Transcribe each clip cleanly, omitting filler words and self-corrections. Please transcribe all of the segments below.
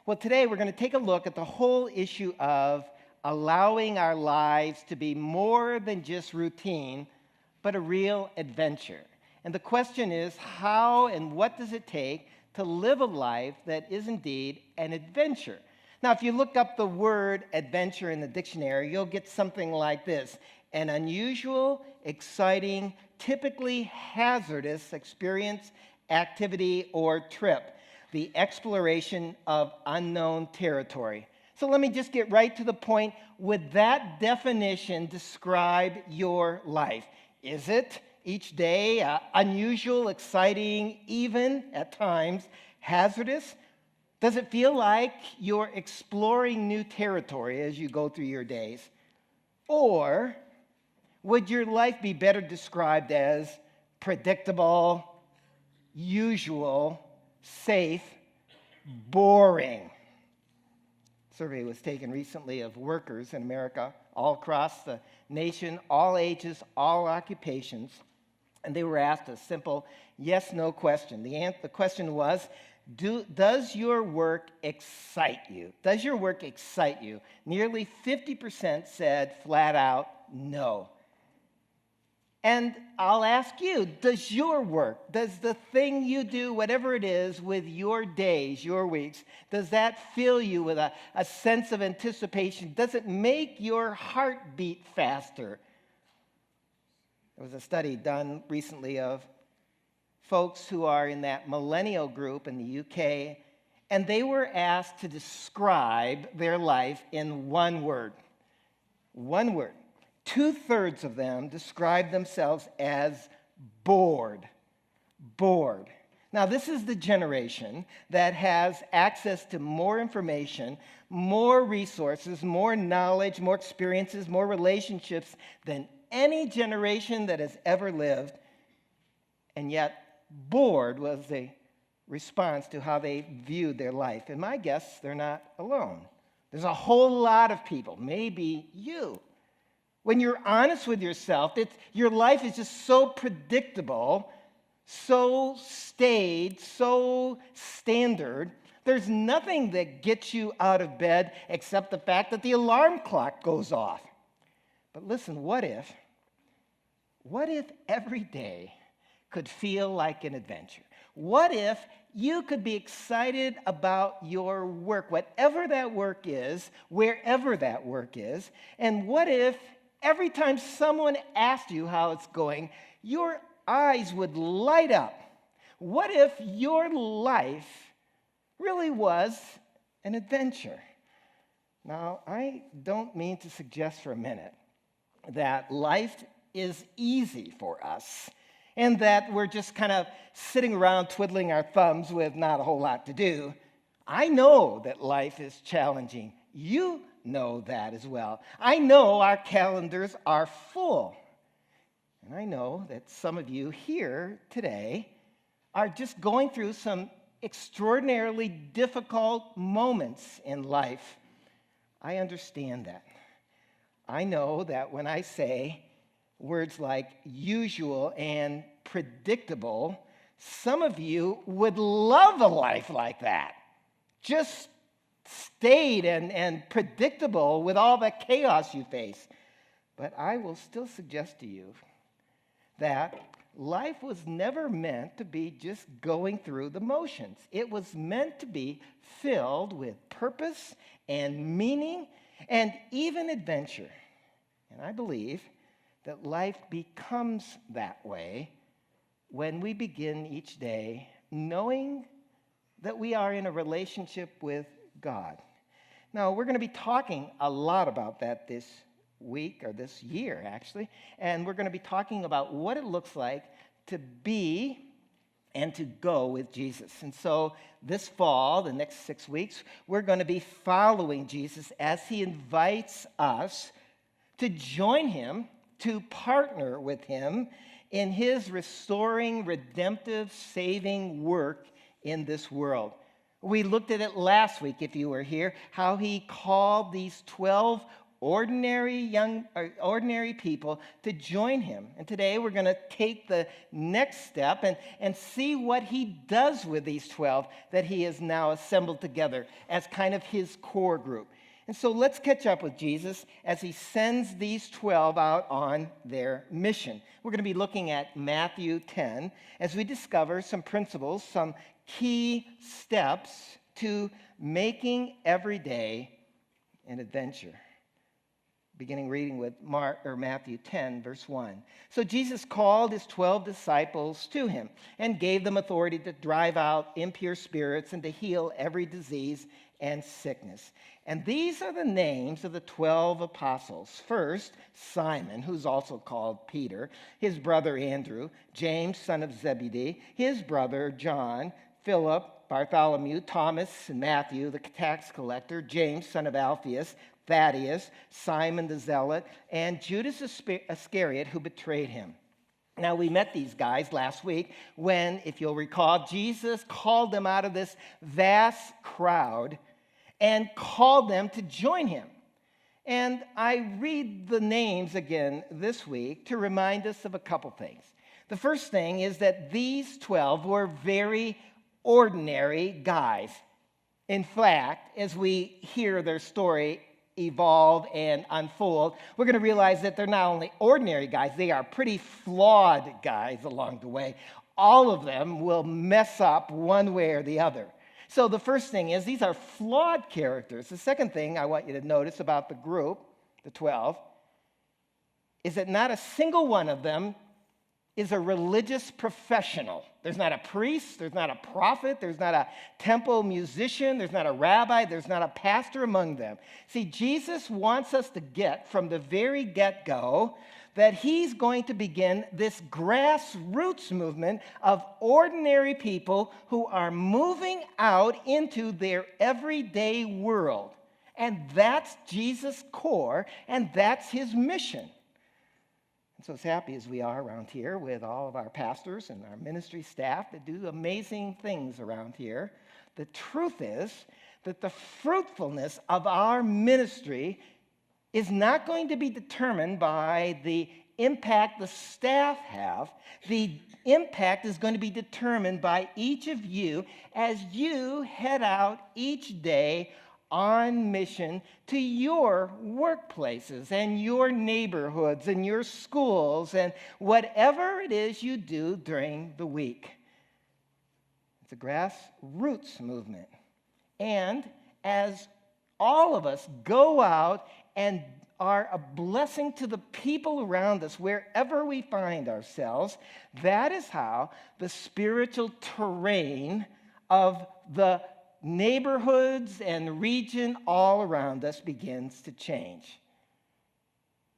Well, today we're going to take a look at the whole issue of allowing our lives to be more than just routine, but a real adventure. And the question is, how and what does it take to live a life that is indeed an adventure? Now, if you look up the word adventure in the dictionary, you'll get something like this: an unusual, exciting, typically hazardous experience, activity, or trip. The exploration of unknown territory. So let me just get right to the point. Would that definition describe your life? Is it each day unusual, exciting, even at times hazardous? Does it feel like you're exploring new territory as you go through your days? Or would your life be better described as predictable, usual, safe, boring? A survey was taken recently of workers in America all across the nation, all ages, all occupations, and they were asked a simple yes-no question. The question was, does your work excite you? Does your work excite you? Nearly 50% said flat out no. And I'll ask you, does your work, does the thing you do, whatever it is, with your days, your weeks, does that fill you with a sense of anticipation? Does it make your heart beat faster? There was a study done recently of folks who are in that millennial group in the UK, and they were asked to describe their life in one word. One word. 2/3 of them described themselves as bored. Bored. Now, this is the generation that has access to more information, more resources, more knowledge, more experiences, more relationships than any generation that has ever lived. And yet, bored was the response to how they viewed their life. And my guess, they're not alone. There's a whole lot of people, maybe you. When you're honest with yourself, your life is just so predictable, so staid, so standard. There's nothing that gets you out of bed except the fact that the alarm clock goes off. But listen, what if every day could feel like an adventure? What if you could be excited about your work, whatever that work is, wherever that work is? And what if every time someone asked you how it's going, your eyes would light up? What if your life really was an adventure? Now, I don't mean to suggest for a minute that life is easy for us and that we're just kind of sitting around twiddling our thumbs with not a whole lot to do. I know that life is challenging. You know that as well. I know our calendars are full. And I know that some of you here today are just going through some extraordinarily difficult moments in life. I understand that. I know that when I say words like usual and predictable, some of you would love a life like that. Just staid and predictable with all the chaos you face. But I will still suggest to you that life was never meant to be just going through the motions. It was meant to be filled with purpose and meaning and even adventure. And I believe that life becomes that way when we begin each day knowing that we are in a relationship with God. Now, we're going to be talking a lot about that this week, or this year, actually, and we're going to be talking about what it looks like to be and to go with Jesus. And so this fall, the next 6 weeks, we're going to be following Jesus as he invites us to join him, to partner with him in his restoring, redemptive, saving work in this world. We looked at it last week, if you were here, how he called these 12 ordinary people to join him. And today we're going to take the next step and see what he does with these 12 that he has now assembled together as kind of his core group. And so let's catch up with Jesus as he sends these 12 out on their mission. We're going to be looking at Matthew 10 as we discover some principles, some key steps to making every day an adventure. Beginning reading with Matthew 10, verse 1. So Jesus called his 12 disciples to him and gave them authority to drive out impure spirits and to heal every disease and sickness. And these are the names of the 12 apostles. First, Simon, who's also called Peter, his brother Andrew, James, son of Zebedee, his brother John, Philip, Bartholomew, Thomas, and Matthew, the tax collector, James, son of Alphaeus, Thaddeus, Simon the Zealot, and Judas Iscariot, who betrayed him. Now, we met these guys last week when, if you'll recall, Jesus called them out of this vast crowd and called them to join him. And I read the names again this week to remind us of a couple things. The first thing is that these 12 were very ordinary guys. In fact, as we hear their story evolve and unfold, we're going to realize that they're not only ordinary guys, they are pretty flawed guys along the way. All of them will mess up one way or the other. So the first thing is these are flawed characters. The second thing I want you to notice about the group, the 12, is that not a single one of them is a religious professional. There's not a priest, there's not a prophet, there's not a temple musician, there's not a rabbi, there's not a pastor among them. See, Jesus wants us to get from the very get-go that he's going to begin this grassroots movement of ordinary people who are moving out into their everyday world. And that's Jesus' core, and that's his mission. And so as happy as we are around here with all of our pastors and our ministry staff that do amazing things around here, the truth is that the fruitfulness of our ministry is not going to be determined by the impact the staff have. The impact is going to be determined by each of you as you head out each day on mission to your workplaces and your neighborhoods and your schools and whatever it is you do during the week. It's a grassroots movement. And as all of us go out and are a blessing to the people around us wherever we find ourselves, that is how the spiritual terrain of the neighborhoods and region all around us begins to change.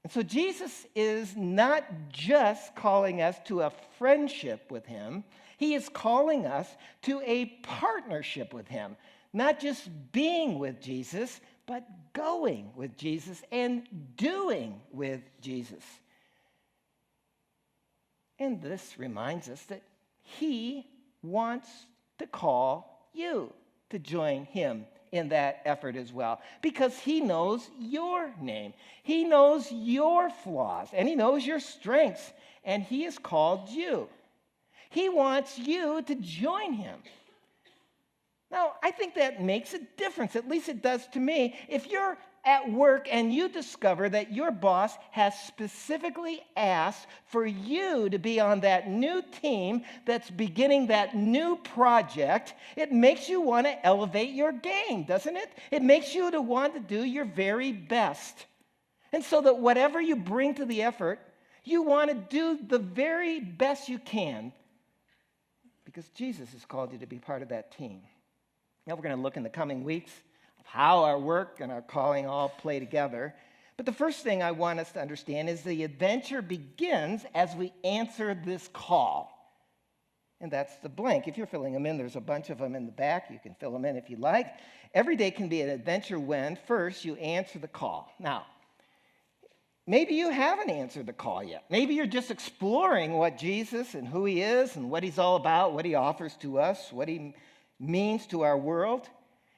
And so Jesus is not just calling us to a friendship with him, he is calling us to a partnership with him. Not just being with Jesus, but going with Jesus and doing with Jesus. And this reminds us that he wants to call you to join him in that effort as well, because he knows your name. He knows your flaws, and he knows your strengths, and he has called you. He wants you to join him. Now, I think that makes a difference, at least it does to me. If you're at work and you discover that your boss has specifically asked for you to be on that new team that's beginning that new project, it makes you want to elevate your game, doesn't it? It makes you to want to do your very best. And so that whatever you bring to the effort, you want to do the very best you can because Jesus has called you to be part of that team. Now we're going to look in the coming weeks of how our work and our calling all play together. But the first thing I want us to understand is the adventure begins as we answer this call. And that's the blank. If you're filling them in, there's a bunch of them in the back. You can fill them in if you like. Every day can be an adventure when first you answer the call. Now, maybe you haven't answered the call yet. Maybe you're just exploring what Jesus and who he is and what he's all about, what he offers to us, what he means to our world.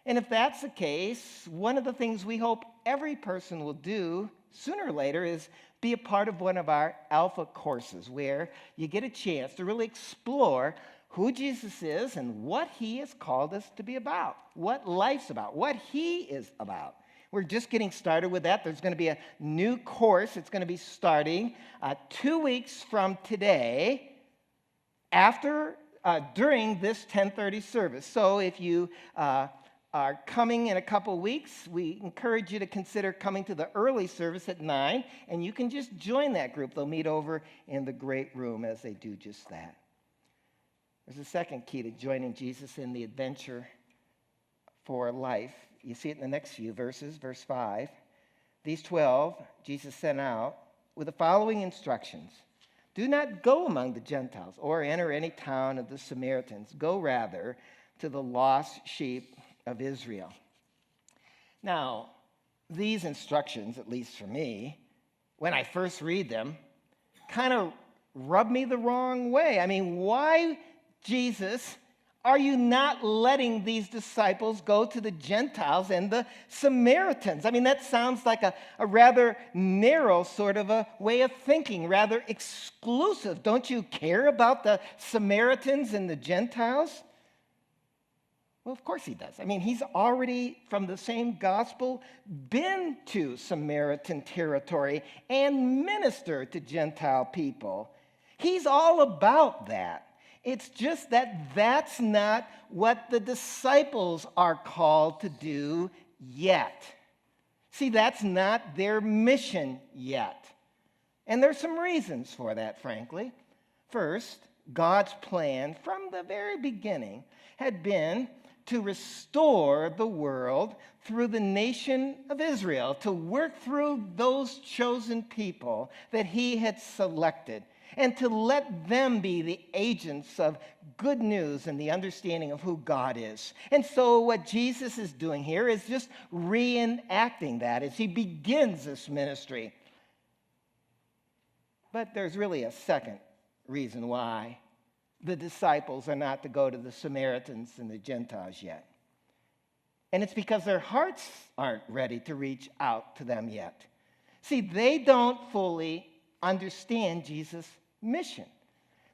And if that's the case, one of the things we hope every person will do sooner or later is be a part of one of our Alpha courses where you get a chance to really explore who Jesus is and what he has called us to be about, what life's about, what he is about. We're just getting started with that. There's going to be a new course. It's going to be starting 2 weeks from today during this 10:30 service. So if you are coming in a couple weeks, we encourage you to consider coming to the early service at 9, and you can just join that group. They'll meet over in the great room as they do just that. There's a second key to joining Jesus in the adventure for life. You see it in the next few verses, verse 5. These 12 Jesus sent out with the following instructions. Do not go among the Gentiles or enter any town of the Samaritans. Go rather to the lost sheep of Israel. Now, these instructions, at least for me, when I first read them, kind of rub me the wrong way. I mean, why, Jesus, are you not letting these disciples go to the Gentiles and the Samaritans? I mean, that sounds like a rather narrow sort of a way of thinking, rather exclusive. Don't you care about the Samaritans and the Gentiles? Well, of course he does. I mean, he's already, from the same gospel, been to Samaritan territory and ministered to Gentile people. He's all about that. It's just that that's not what the disciples are called to do yet. See, that's not their mission yet. And there's some reasons for that, frankly. First, God's plan from the very beginning had been to restore the world through the nation of Israel, to work through those chosen people that he had selected, and to let them be the agents of good news and the understanding of who God is. And so what Jesus is doing here is just reenacting that as he begins this ministry. But there's really a second reason why the disciples are not to go to the Samaritans and the Gentiles yet. And it's because their hearts aren't ready to reach out to them yet. See, they don't fully understand Jesus' mission.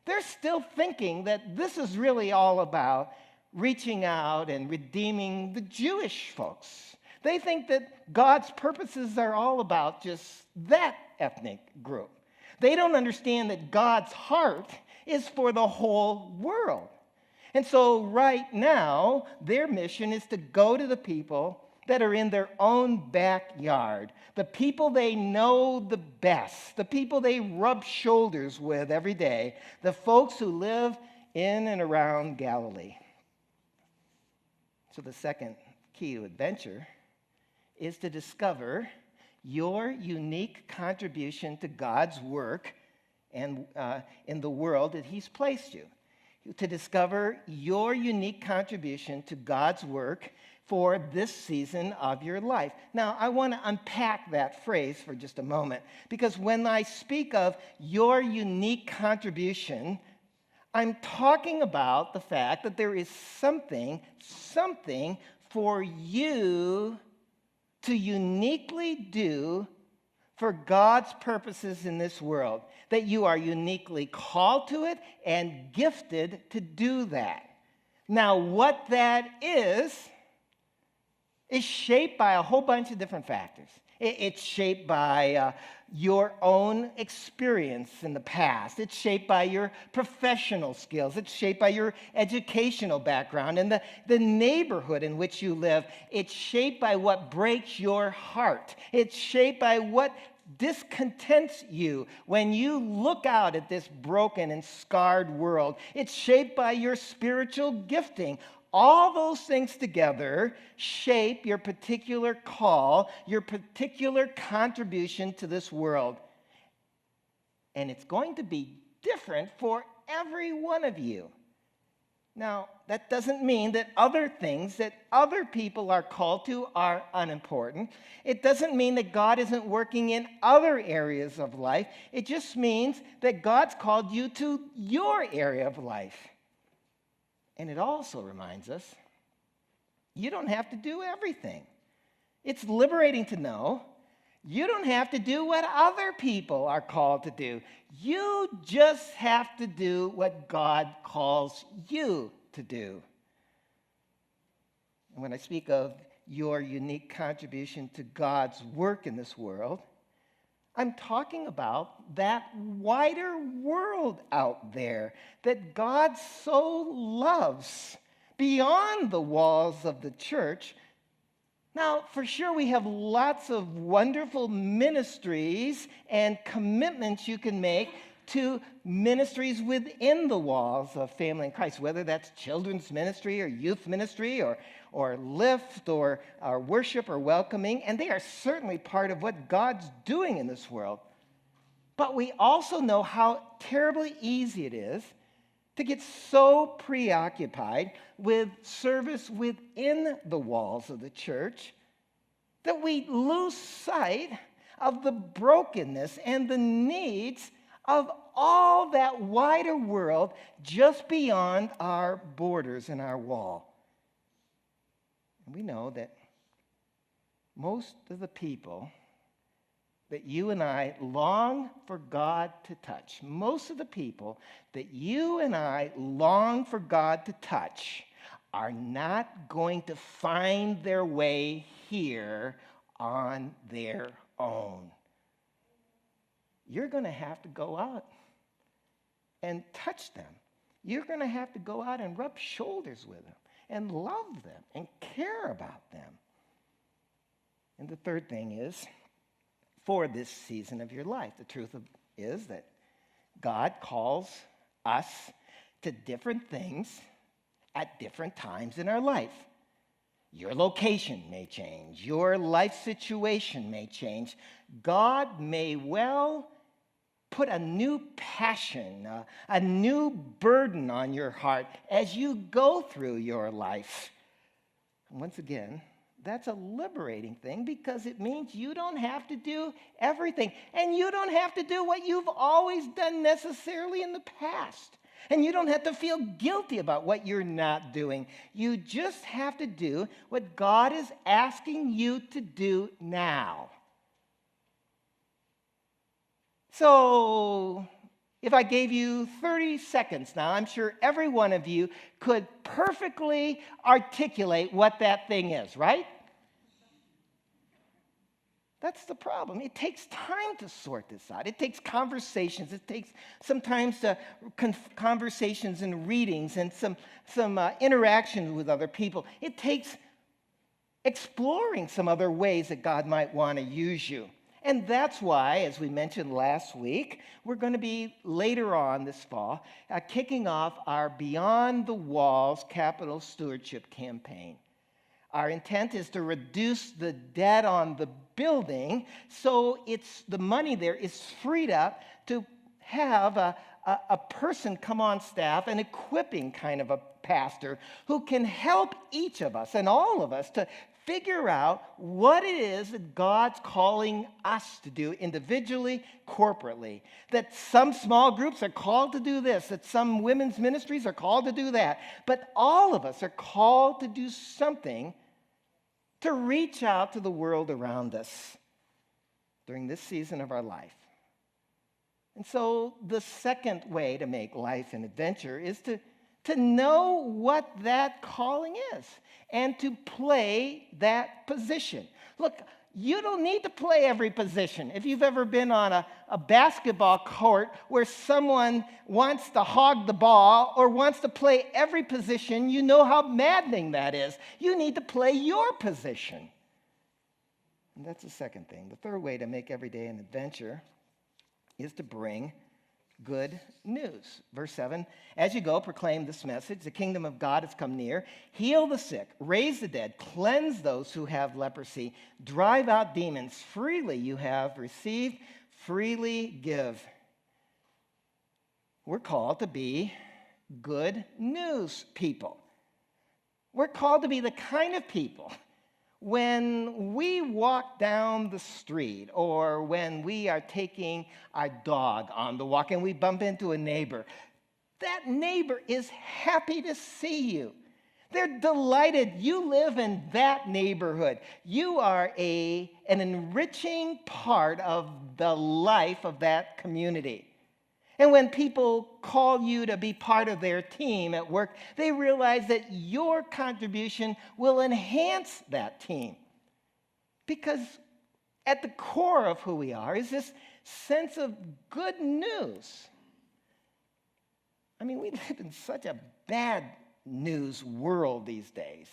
They're still thinking that this is really all about reaching out and redeeming the Jewish folks. They think that God's purposes are all about just that ethnic group. They don't understand that God's heart is for the whole world. And so right now, their mission is to go to the people that are in their own backyard, the people they know the best, the people they rub shoulders with every day, the folks who live in and around Galilee. So the second key to adventure is to discover your unique contribution to God's work and in the world that he's placed you. To discover your unique contribution to God's work for this season of your life. Now, I want to unpack that phrase for just a moment, because when I speak of your unique contribution, I'm talking about the fact that there is something for you to uniquely do for God's purposes in this world, that you are uniquely called to it and gifted to do that. Now, what that is shaped by a whole bunch of different factors. It's shaped by your own experience in the past. It's shaped by your professional skills. It's shaped by your educational background and the neighborhood in which you live. It's shaped by what breaks your heart. It's shaped by what discontents you when you look out at this broken and scarred world. It's shaped by your spiritual gifting. All those things together shape your particular call, your particular contribution to this world. And it's going to be different for every one of you. Now, that doesn't mean that other things that other people are called to are unimportant. It doesn't mean that God isn't working in other areas of life. It just means that God's called you to your area of life. And it also reminds us You don't have to do everything. It's liberating to know you don't have to do what other people are called to do. You just have to do what God calls you to do. And when I speak of your unique contribution to God's work in this world, I'm talking about that wider world out there that God so loves beyond the walls of the church. Now, for sure, we have lots of wonderful ministries and commitments you can make to ministries within the walls of Family in Christ, whether that's children's ministry or youth ministry or lift or worship or welcoming, and they are certainly part of what God's doing in this world. But we also know how terribly easy it is to get so preoccupied with service within the walls of the church that we lose sight of the brokenness and the needs of all that wider world just beyond our borders and our wall. And we know that most of the people that you and I long for God to touch, most of the people that you and I long for God to touch are not going to find their way here on their own. You're going to have to go out and touch them. You're going to have to go out and rub shoulders with them and love them and care about them. And the third thing is, for this season of your life, the truth is that God calls us to different things at different times in our life. Your location may change. Your life situation may change. God may well put a new passion, a new burden on your heart as you go through your life. And once again, that's a liberating thing because it means you don't have to do everything. And you don't have to do what you've always done necessarily in the past. And you don't have to feel guilty about what you're not doing. You just have to do what God is asking you to do now. So, if I gave you 30 seconds now, I'm sure every one of you could perfectly articulate what that thing is, right? That's the problem. It takes time to sort this out. It takes conversations. It takes sometimes conversations and readings and some interactions with other people. It takes exploring some other ways that God might want to use you. And that's why, as we mentioned last week, we're going to be later on this fall kicking off our Beyond the Walls capital stewardship campaign. Our intent is to reduce the debt on the building so the money there is freed up to have a person come on staff, an equipping kind of a pastor who can help each of us and all of us to figure out what it is that God's calling us to do individually, corporately. That some small groups are called to do this, that some women's ministries are called to do that. But all of us are called to do something to reach out to the world around us during this season of our life. And so the second way to make life an adventure is to know what that calling is and to play that position. Look, you don't need to play every position. If you've ever been on a basketball court where someone wants to hog the ball or wants to play every position, you know how maddening that is. You need to play your position. And that's the second thing. The third way to make every day an adventure is to bring good news. Verse 7, as you go, proclaim this message. The kingdom of God has come near. Heal the sick, raise the dead, cleanse those who have leprosy, drive out demons. Freely you have received, freely give. We're called to be good news people. We're called to be the kind of people when we walk down the street or when we are taking our dog on the walk and we bump into a neighbor, that neighbor is happy to see you. They're delighted you live in that neighborhood. You are an enriching part of the life of that community. And when people call you to be part of their team at work, they realize that your contribution will enhance that team. Because at the core of who we are is this sense of good news. I mean, we live in such a bad news world these days.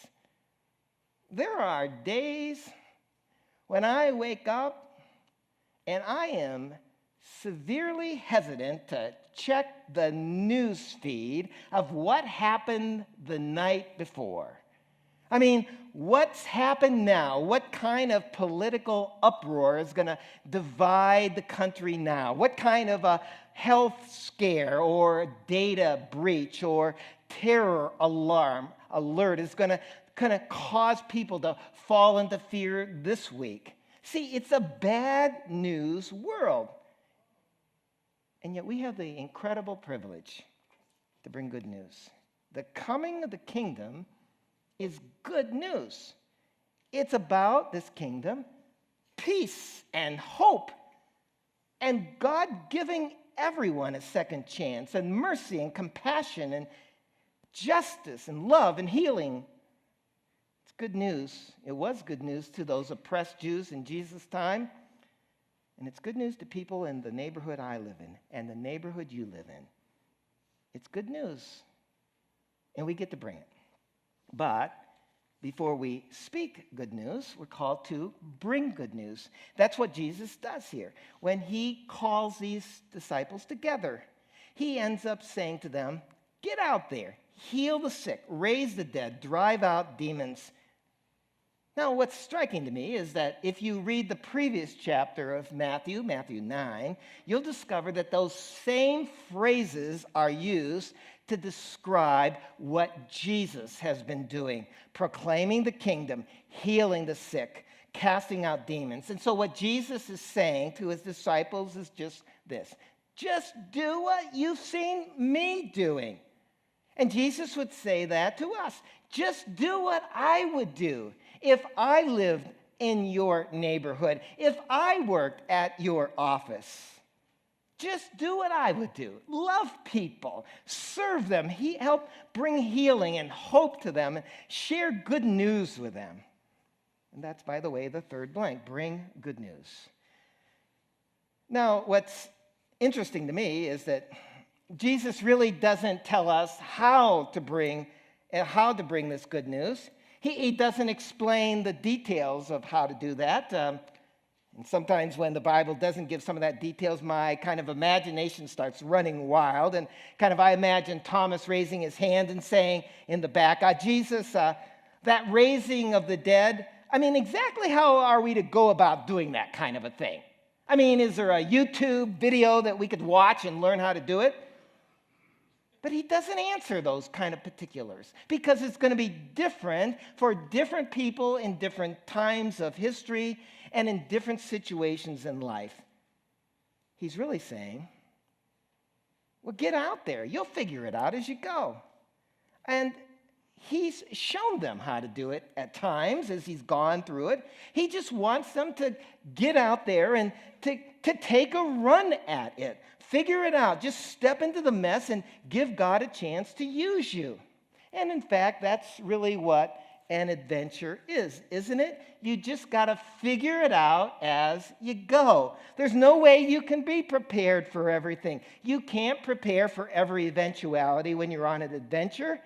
There are days when I wake up and I am severely hesitant to check the news feed of what happened the night before. I mean, what's happened now? What kind of political uproar is going to divide the country now? What kind of a health scare or data breach or terror alert is going to cause people to fall into fear this week? See, it's a bad news world. And yet we have the incredible privilege to bring good news. The coming of the kingdom is good news. It's about this kingdom, peace and hope, and God giving everyone a second chance, and mercy and compassion and justice and love and healing. It's good news. It was good news to those oppressed Jews in Jesus' time. And it's good news to people in the neighborhood I live in and the neighborhood you live in. It's good news. And we get to bring it. But before we speak good news, we're called to bring good news. That's what Jesus does here. When he calls these disciples together, he ends up saying to them, get out there, heal the sick, raise the dead, drive out demons. Now, what's striking to me is that if you read the previous chapter of Matthew 9, you'll discover that those same phrases are used to describe what Jesus has been doing, proclaiming the kingdom, healing the sick, casting out demons. And so what Jesus is saying to his disciples is just this: just do what you've seen me doing. And Jesus would say that to us. Just do what I would do if I lived in your neighborhood, if I worked at your office. Just do what I would do. Love people, serve them, help bring healing and hope to them, and share good news with them. And that's, by the way, the third blank: bring good news. Now, what's interesting to me is that Jesus really doesn't tell us how to bring this good news. He doesn't explain the details of how to do that. And sometimes when the Bible doesn't give some of that details, my kind of imagination starts running wild. And I imagine Thomas raising his hand and saying in the back, Jesus, that raising of the dead, I mean, exactly how are we to go about doing that kind of a thing? I mean, is there a YouTube video that we could watch and learn how to do it? But he doesn't answer those kind of particulars because it's going to be different for different people in different times of history and in different situations in life. He's really saying, well, get out there. You'll figure it out as you go. And he's shown them how to do it at times as he's gone through it. He just wants them to get out there and to take a run at it. Figure it out. Just step into the mess and give God a chance to use you. And in fact, that's really what an adventure is, isn't it? You just got to figure it out as you go. There's no way you can be prepared for everything. You can't prepare for every eventuality when you're on an adventure.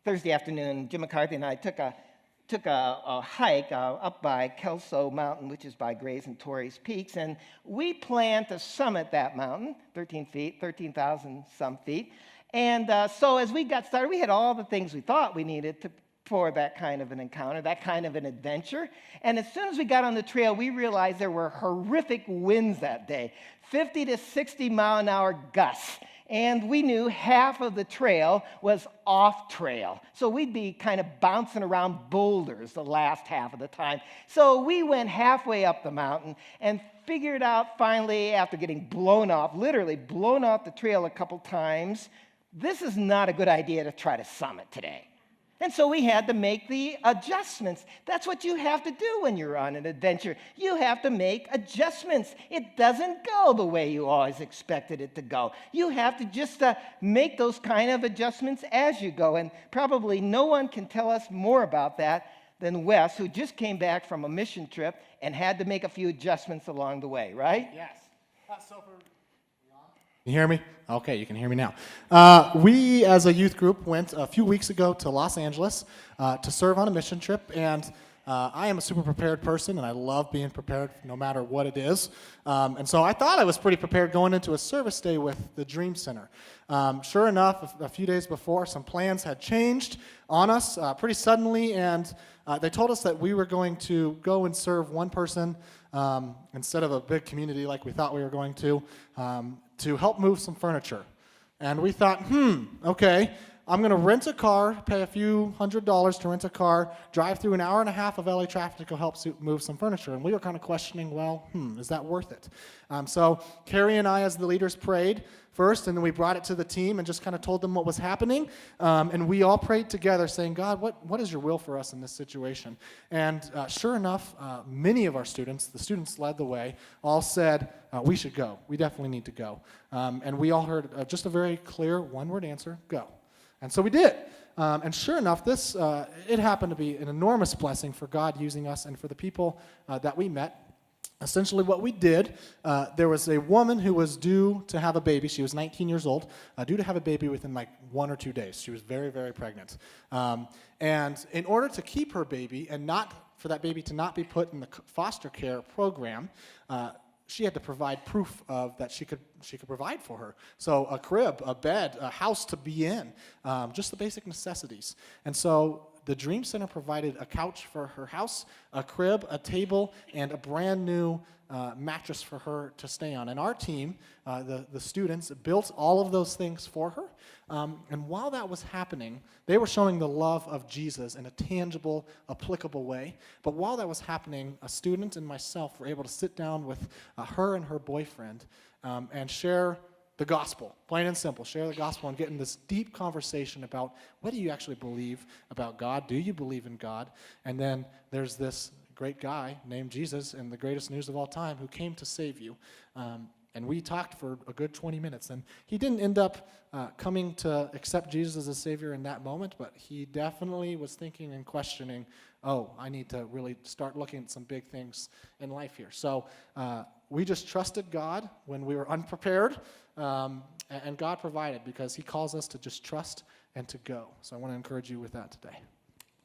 Thursday afternoon, Jim McCarthy and I took a hike up by Kelso Mountain, which is by Grays and Torrey's Peaks, and we planned to summit that mountain, 13,000 some feet. And so as we got started, we had all the things we thought we needed for that kind of an encounter, that kind of an adventure. And as soon as we got on the trail, we realized there were horrific winds that day, 50 to 60 mile an hour gusts. And we knew half of the trail was off trail. So we'd be kind of bouncing around boulders the last half of the time. So we went halfway up the mountain and figured out finally, after getting blown off, literally blown off the trail a couple times, this is not a good idea to try to summit today. And so we had to make the adjustments. That's what you have to do when you're on an adventure. You have to make adjustments. It doesn't go the way you always expected it to go. You have to just make those kind of adjustments as you go. And probably no one can tell us more about that than Wes, who just came back from a mission trip and had to make a few adjustments along the way, right? Yes. You hear me? Okay, you can hear me now. We, as a youth group, went a few weeks ago to Los Angeles to serve on a mission trip, and I am a super prepared person, and I love being prepared no matter what it is. And so I thought I was pretty prepared going into a service day with the Dream Center. Sure enough, a few days before, some plans had changed on us pretty suddenly, and they told us that we were going to go and serve one person instead of a big community like we thought we were going to help move some furniture. And we thought, okay, I'm going to rent a car, pay a few $100s to rent a car, drive through an hour and a half of LA traffic to go help move some furniture. And we were kind of questioning, well, is that worth it? So Carrie and I, as the leaders, prayed first, and then we brought it to the team and just kind of told them what was happening. And we all prayed together, saying, God, what is your will for us in this situation? And sure enough, many of our students, the students led the way, all said, we should go. We definitely need to go. And we all heard just a very clear one-word answer, go. And so we did. And sure enough, it happened to be an enormous blessing for God using us and for the people that we met. Essentially what we did, there was a woman who was due to have a baby. She was 19 years old, due to have a baby within like 1 or 2 days. She was very, very pregnant. And in order to keep her baby and not for that baby to not be put in the foster care program, she had to provide proof of that she could provide for her. So a crib, a bed, a house to be in, just the basic necessities. And so the Dream Center provided a couch for her house, a crib, a table, and a brand new mattress for her to stay on. And our team, the students, built all of those things for her. And while that was happening, they were showing the love of Jesus in a tangible, applicable way. But while that was happening, a student and myself were able to sit down with her and her boyfriend and share the gospel, plain and simple. Share the gospel and get in this deep conversation about what do you actually believe about God? Do you believe in God? And then there's this great guy named Jesus in the greatest news of all time who came to save you. And we talked for a good 20 minutes. And he didn't end up coming to accept Jesus as a Savior in that moment, but he definitely was thinking and questioning, I need to really start looking at some big things in life here. So we just trusted God when we were unprepared, and God provided because he calls us to just trust and to go. So I want to encourage you with that today.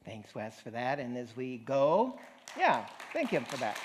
Thanks, Wes, for that. And as we go, thank him for that.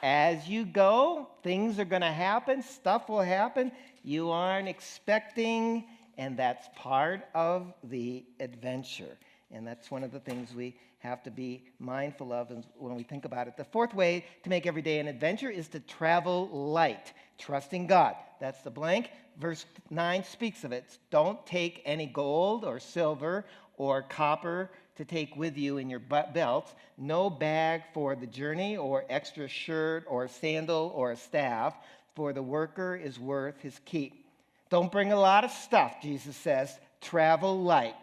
As you go, things are going to happen, stuff will happen you aren't expecting, and that's part of the adventure. And that's one of the things we have to be mindful of when we think about it. The fourth way to make every day an adventure is to travel light, trusting God. That's the blank. Verse 9 speaks of it. Don't take any gold or silver or copper to take with you in your belt, no bag for the journey or extra shirt or sandal or a staff, for the worker is worth his keep. Don't bring a lot of stuff, Jesus says. Travel light.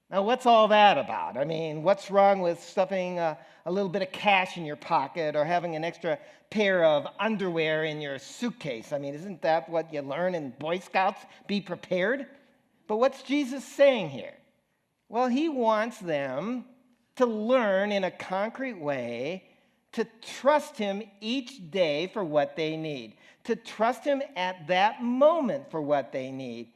Now, what's all that about? I mean, what's wrong with stuffing a little bit of cash in your pocket or having an extra pair of underwear in your suitcase? I mean, isn't that what you learn in Boy Scouts? Be prepared? But what's Jesus saying here? Well, he wants them to learn in a concrete way to trust him each day for what they need, to trust him at that moment for what they need.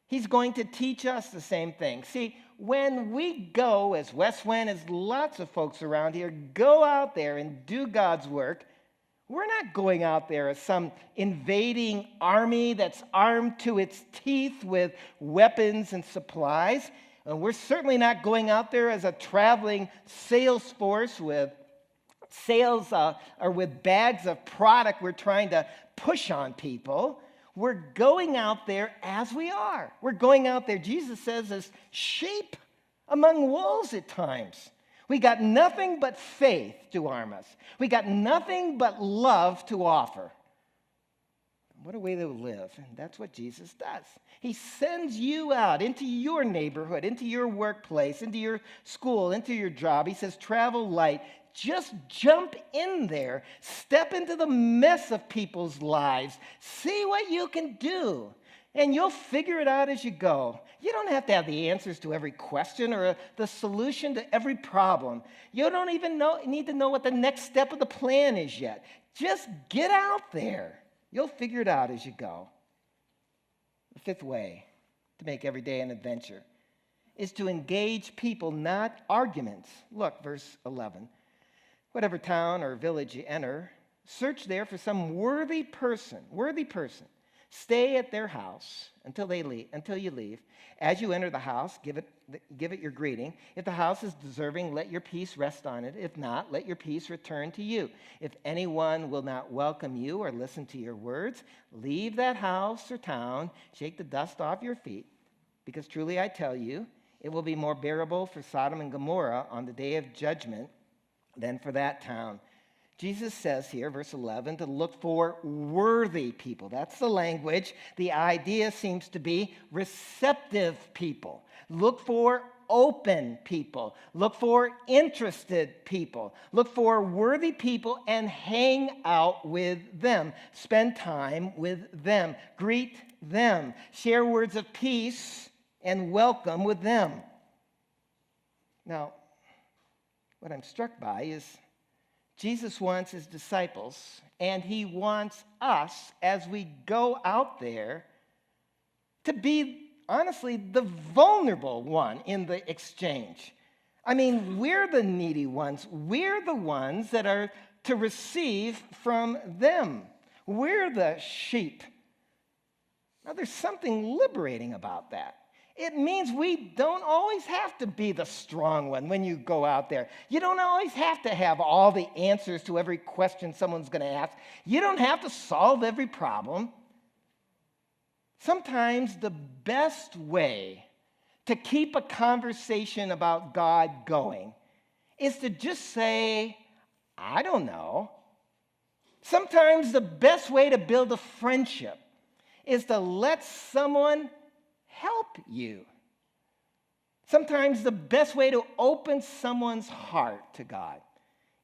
He's going to teach us the same thing. See, when we go, as Wes went, as lots of folks around here, go out there and do God's work, we're not going out there as some invading army that's armed to its teeth with weapons and supplies. And we're certainly not going out there as a traveling sales force with sales or with bags of product we're trying to push on people. We're going out there as we are. We're going out there, Jesus says, as sheep among wolves at times. We got nothing but faith to arm us. We got nothing but love to offer. What a way to live. And that's what Jesus does. He sends you out into your neighborhood, into your workplace, into your school, into your job. He says, travel light. Just jump in there. Step into the mess of people's lives. See what you can do. And you'll figure it out as you go. You don't have to have the answers to every question or the solution to every problem. You don't even need to know what the next step of the plan is yet. Just get out there. You'll figure it out as you go. The fifth way to make every day an adventure is to engage people, not arguments. Look, verse 11. Whatever town or village you enter, search there for some worthy person. Stay at their house until you leave. As you enter the house, give it your greeting. If the house is deserving, let your peace rest on it. If not, let your peace return to you. If anyone will not welcome you or listen to your words, leave that house or town, shake the dust off your feet. Because truly I tell you, it will be more bearable for Sodom and Gomorrah on the day of judgment than for that town. Jesus says here, verse 11, to look for worthy people. That's the language. The idea seems to be receptive people. Look for open people. Look for interested people. Look for worthy people and hang out with them. Spend time with them. Greet them. Share words of peace and welcome with them. Now, what I'm struck by is Jesus wants his disciples, and he wants us, as we go out there, to be, honestly, the vulnerable one in the exchange. I mean, we're the needy ones. We're the ones that are to receive from them. We're the sheep. Now, there's something liberating about that. It means we don't always have to be the strong one when you go out there. You don't always have to have all the answers to every question someone's going to ask. You don't have to solve every problem. Sometimes the best way to keep a conversation about God going is to just say, I don't know. Sometimes the best way to build a friendship is to let someone help you. Sometimes the best way to open someone's heart to God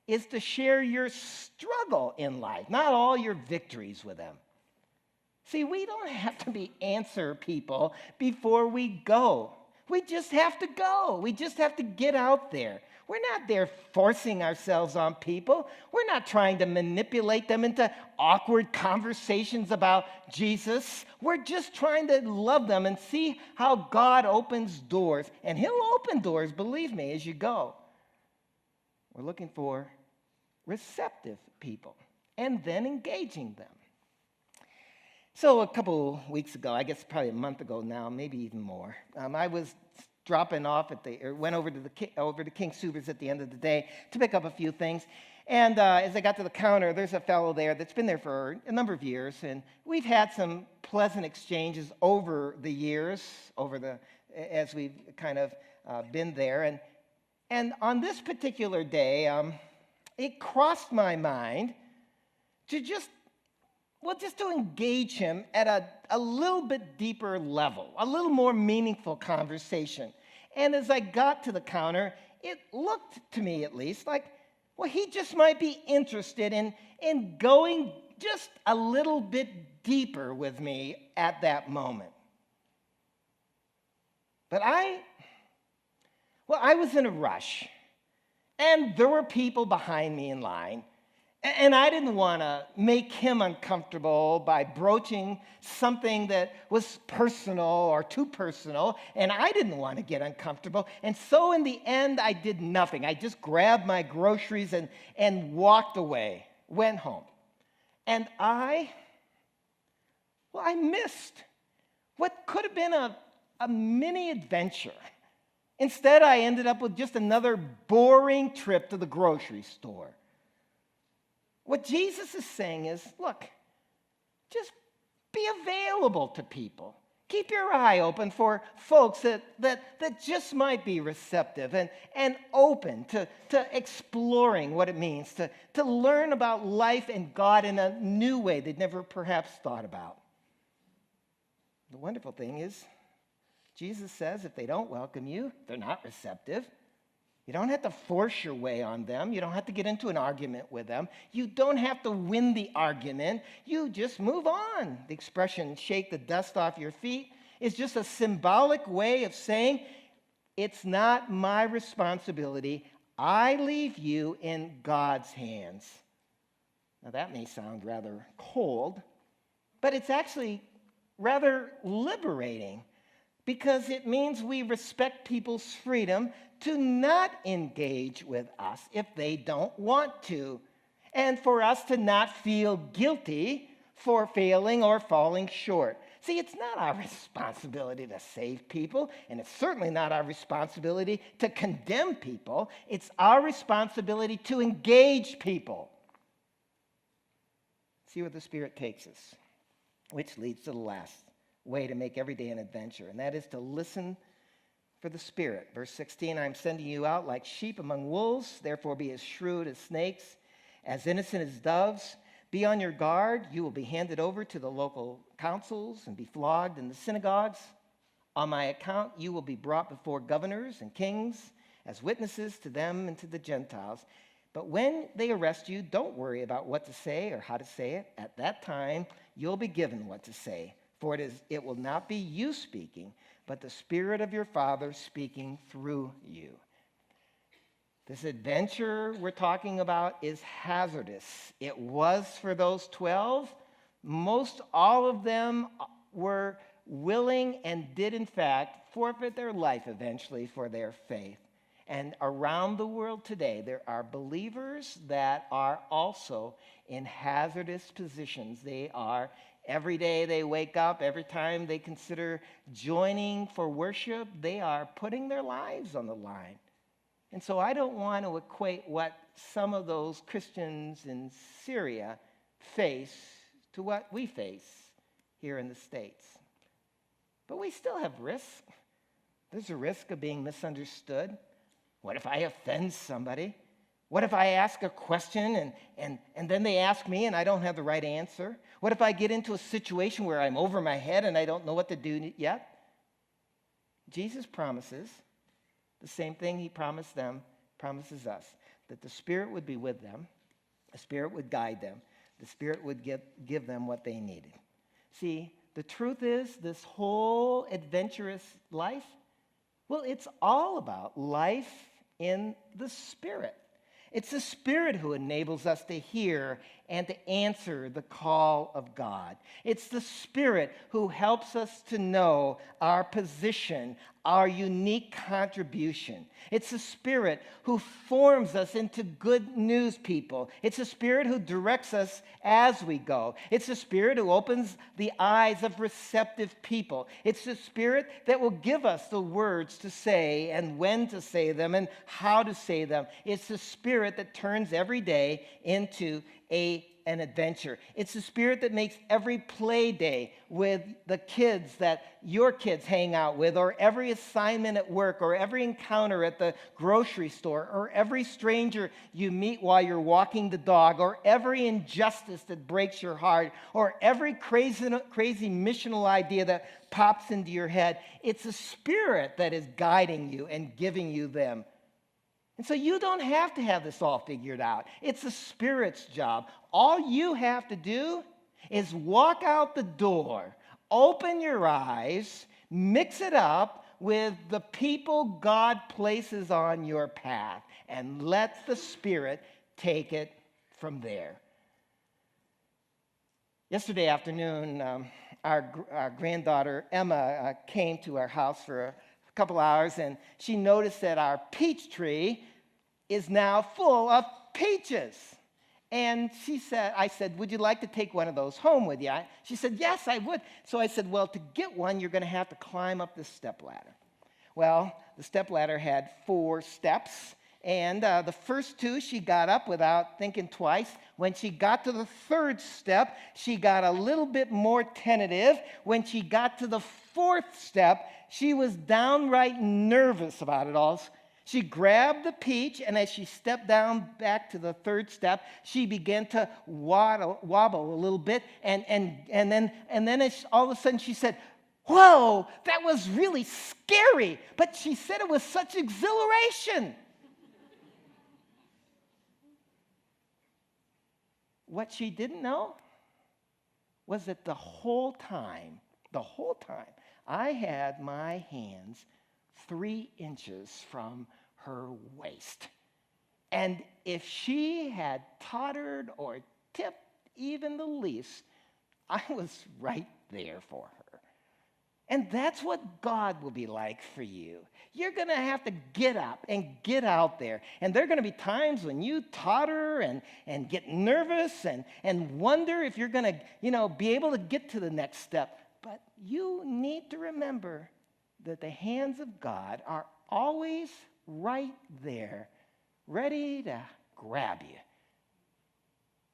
is to share your struggle in life, not all your victories with them. See, we don't have to be answer people before we go. We just have to go. We just have to get out there. We're not there forcing ourselves on people. We're not trying to manipulate them into awkward conversations about Jesus. We're just trying to love them and see how God opens doors. And he'll open doors, believe me, as you go. We're looking for receptive people and then engaging them. So a couple weeks ago, I guess probably a month ago now, maybe even more, I was dropping off went over to King Soopers at the end of the day to pick up a few things. And as I got to the counter, there's a fellow there that's been there for a number of years, and we've had some pleasant exchanges over the years, as we've kind of been there. And on this particular day, it crossed my mind to just to engage him at a little bit deeper level, a little more meaningful conversation. And as I got to the counter, it looked to me at least like, well, he just might be interested in going just a little bit deeper with me at that moment. But I was in a rush, and there were people behind me in line. And I didn't want to make him uncomfortable by broaching something that was personal or too personal, and I didn't want to get uncomfortable. And so in the end, I did nothing. I just grabbed my groceries and walked away, went home. And I missed what could have been a mini adventure. Instead, I ended up with just another boring trip to the grocery store. What Jesus is saying is, look, just be available to people. Keep your eye open for folks that just might be receptive and open to exploring what it means to learn about life and God in a new way they'd never perhaps thought about. The wonderful thing is, Jesus says if they don't welcome you, they're not receptive. You don't have to force your way on them. You don't have to get into an argument with them. You don't have to win the argument. You just move on. The expression, shake the dust off your feet, is just a symbolic way of saying, it's not my responsibility. I leave you in God's hands. Now, that may sound rather cold, but it's actually rather liberating, because it means we respect people's freedom to not engage with us if they don't want to, and for us to not feel guilty for failing or falling short. See, it's not our responsibility to save people, and it's certainly not our responsibility to condemn people. It's our responsibility to engage people. See where the Spirit takes us, which leads to the last way to make every day an adventure, and that is to listen for the Spirit. Verse 16, I'm sending you out like sheep among wolves, therefore be as shrewd as snakes, as innocent as doves. Be on your guard. You will be handed over to the local councils and be flogged in the synagogues. On my account, you will be brought before governors and kings as witnesses to them and to the Gentiles. But when they arrest you, don't worry about what to say or how to say it. At that time, you'll be given what to say. For it will not be you speaking, but the Spirit of your Father speaking through you. This adventure we're talking about is hazardous. It was for those 12. Most all of them were willing and did, in fact, forfeit their life eventually for their faith. And around the world today, there are believers that are also in hazardous positions. They are, every day they wake up, every time they consider joining for worship, they are putting their lives on the line. And so I don't want to equate what some of those Christians in Syria face to what we face here in the States. But we still have risk. There's a risk of being misunderstood. What if I offend somebody? What if I ask a question and then they ask me and I don't have the right answer? What if I get into a situation where I'm over my head and I don't know what to do yet? Jesus promises the same thing he promised them, promises us, that the Spirit would be with them, the Spirit would guide them, the Spirit would give them what they needed. See, the truth is, this whole adventurous life, well, it's all about life in the Spirit. It's the Spirit who enables us to hear and to answer the call of God. It's the Spirit who helps us to know our position, our unique contribution. It's the Spirit who forms us into good news people. It's the Spirit who directs us as we go. It's the Spirit who opens the eyes of receptive people. It's the Spirit that will give us the words to say and when to say them and how to say them. It's the Spirit that turns every day into an adventure. It's the Spirit that makes every play day with the kids that your kids hang out with, or every assignment at work, or every encounter at the grocery store, or every stranger you meet while you're walking the dog, or every injustice that breaks your heart, or every crazy missional idea that pops into your head. It's the Spirit that is guiding you and giving you them. And so you don't have to have this all figured out. It's the Spirit's job. All you have to do is walk out the door, open your eyes, mix it up with the people God places on your path, and let the Spirit take it from there. Yesterday afternoon, our granddaughter Emma came to our house for a couple hours, and she noticed that our peach tree is now full of peaches. And I said, would you like to take one of those home with you? She said, yes, I would. So I said, well, to get one, you're going to have to climb up this stepladder. Well, the stepladder had 4 steps, And the first two, she got up without thinking twice. When she got to the third step, she got a little bit more tentative. When she got to the fourth step, she was downright nervous about it all. She grabbed the peach, and as she stepped down back to the third step, she began to wobble a little bit. And then all of a sudden she said, "Whoa, that was really scary." But she said it was such exhilaration. What she didn't know was that the whole time, I had my hands 3 inches from her waist. And if she had tottered or tipped even the least, I was right there for her. And that's what God will be like for you. You're going to have to get up and get out there. And there are going to be times when you totter and get nervous and wonder if you're going to, be able to get to the next step. But you need to remember that the hands of God are always right there, ready to grab you.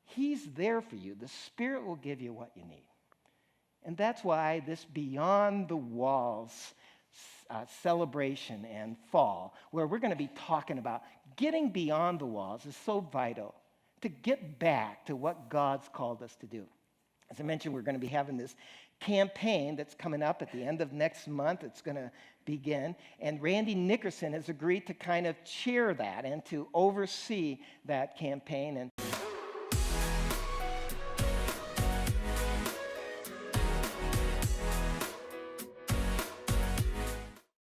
He's there for you. The Spirit will give you what you need. And that's why this Beyond the Walls celebration and fall, where we're going to be talking about getting beyond the walls, is so vital to get back to what God's called us to do. As I mentioned, we're going to be having this campaign that's coming up at the end of next month. It's going to begin. And Randy Nickerson has agreed to kind of chair that and to oversee that campaign. And